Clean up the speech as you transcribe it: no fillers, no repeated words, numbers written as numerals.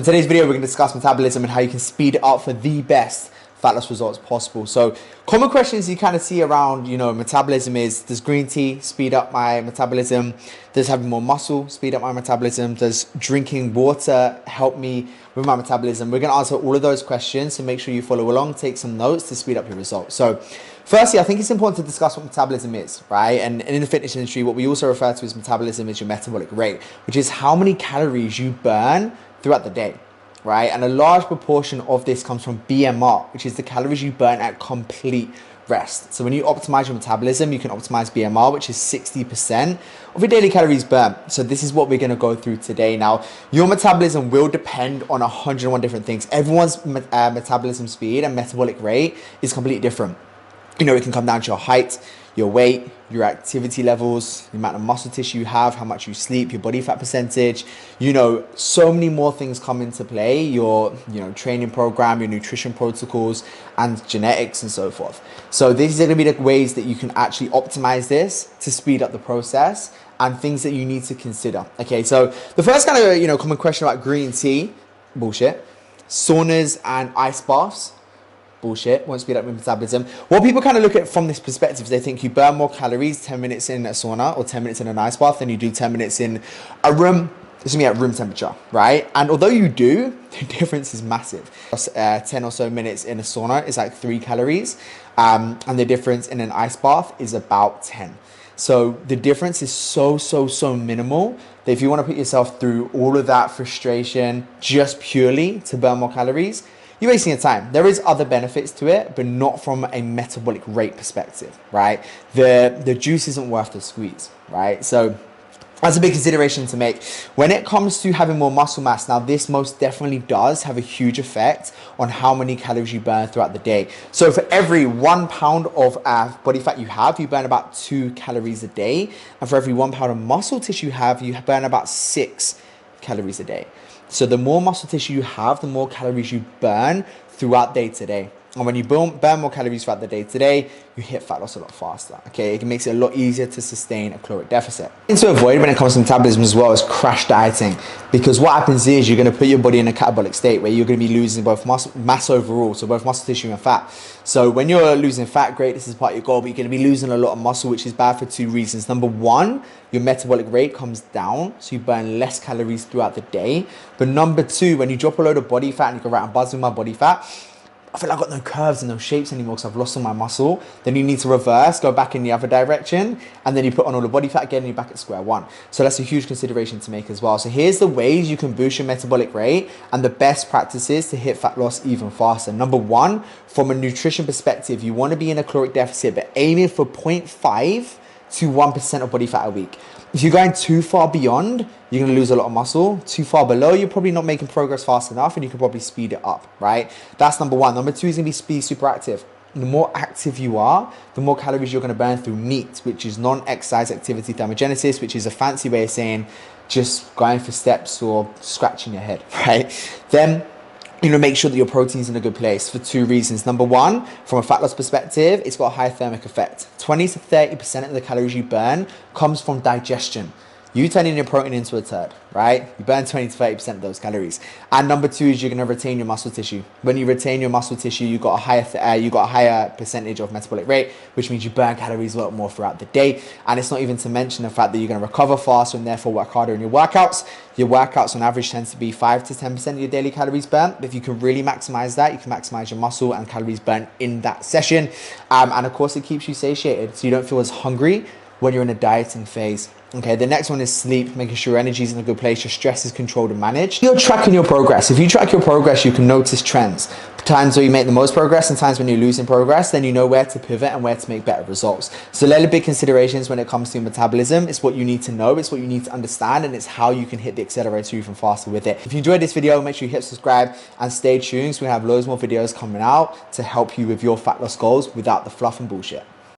In today's video, we're going to discuss metabolism and how you can speed it up for the best fat loss results possible. So common questions you kind of see around, metabolism is, does green tea speed up my metabolism? Does having more muscle speed up my metabolism? Does drinking water help me with my metabolism? We're going to answer all of those questions, so make sure you follow along, take some notes to speed up your results. So firstly, I think it's important to discuss what metabolism is, right? And in the fitness industry, what we also refer to as metabolism is your metabolic rate, which is how many calories you burn throughout the day, right? And a large proportion of this comes from BMR, which is the calories you burn at complete rest. So when you optimize your metabolism, you can optimize BMR, which is 60% of your daily calories burnt. So this is what we're going to go through today. Now, your metabolism will depend on 101 different things. Everyone's metabolism speed and metabolic rate is completely different. It can come down to your height, your weight, your activity levels, the amount of muscle tissue you have, how much you sleep, your body fat percentage, so many more things come into play, your, training program, your nutrition protocols, and genetics and so forth. So these are going to be the ways that you can actually optimize this to speed up the process and things that you need to consider. Okay, so the first kind of, common question about green tea, bullshit. Saunas and ice baths, bullshit, won't speed up your metabolism. What people kind of look at from this perspective is they think you burn more calories 10 minutes in a sauna or 10 minutes in an ice bath than you do 10 minutes in a room. This is me at room temperature, right? And although you do, the difference is massive. 10 or so minutes in a sauna is like 3 calories, and the difference in an ice bath is about 10. So the difference is so minimal that if you want to put yourself through all of that frustration just purely to burn more calories, you're wasting your time. There is other benefits to it, but not from a metabolic rate perspective, right? The juice isn't worth the squeeze, right? So that's a big consideration to make. When it comes to having more muscle mass, now this most definitely does have a huge effect on how many calories you burn throughout the day. So for every 1 pound of body fat you have, you burn about 2 calories a day. And for every 1 pound of muscle tissue you have, you burn about 6 calories a day. So the more muscle tissue you have, the more calories you burn throughout day to day. And when you burn more calories throughout the day to day, you hit fat loss a lot faster. Okay, it makes it a lot easier to sustain a caloric deficit. And to avoid when it comes to metabolism as well is crash dieting, because what happens is you're going to put your body in a catabolic state where you're going to be losing both mass overall, so both muscle tissue and fat. So when you're losing fat, great, this is part of your goal, but you're going to be losing a lot of muscle, which is bad for 2 reasons. Number one, your metabolic rate comes down, so you burn less calories throughout the day. But number 2, when you drop a load of body fat and you go right, I'm buzzing my body fat, I feel like I've got no curves and no shapes anymore because I've lost all my muscle. Then you need to reverse, go back in the other direction, and then you put on all the body fat again and you're back at square one. So that's a huge consideration to make as well. So here's the ways you can boost your metabolic rate and the best practices to hit fat loss even faster. Number 1, from a nutrition perspective, you want to be in a caloric deficit, but aiming for 0.5 to 1% of body fat a week. If you're going too far beyond, you're going to lose a lot of muscle. Too far below, you're probably not making progress fast enough, and you can probably speed it up, right? That's number 1. Number 2 is going to be super active. The more active you are, the more calories you're going to burn through NEAT, which is non-exercise activity thermogenesis, which is a fancy way of saying just going for steps or scratching your head, right? Then make sure that your protein's in a good place for 2 reasons. Number 1, from a fat loss perspective, it's got a high thermic effect. 20 to 30% of the calories you burn comes from digestion. You turning your protein into a turd, right? You burn 20 to 30% of those calories. And number 2 is you're going to retain your muscle tissue. When you retain your muscle tissue, you got a higher percentage of metabolic rate, which means you burn calories a lot more throughout the day. And it's not even to mention the fact that you're going to recover faster and therefore work harder in your workouts. Your workouts on average tends to be 5 to 10% of your daily calories burnt. But if you can really maximize that, you can maximize your muscle and calories burnt in that session. And of course, it keeps you satiated, so you don't feel as hungry when you're in a dieting phase. Okay, the next one is sleep, making sure your energy is in a good place, your stress is controlled and managed. You're tracking your progress. If you track your progress, you can notice trends. Times where you make the most progress and times when you're losing progress, then you know where to pivot and where to make better results. So they're the big considerations when it comes to metabolism. It's what you need to know, it's what you need to understand, and it's how you can hit the accelerator even faster with it. If you enjoyed this video, make sure you hit subscribe and stay tuned, so we have loads more videos coming out to help you with your fat loss goals without the fluff and bullshit.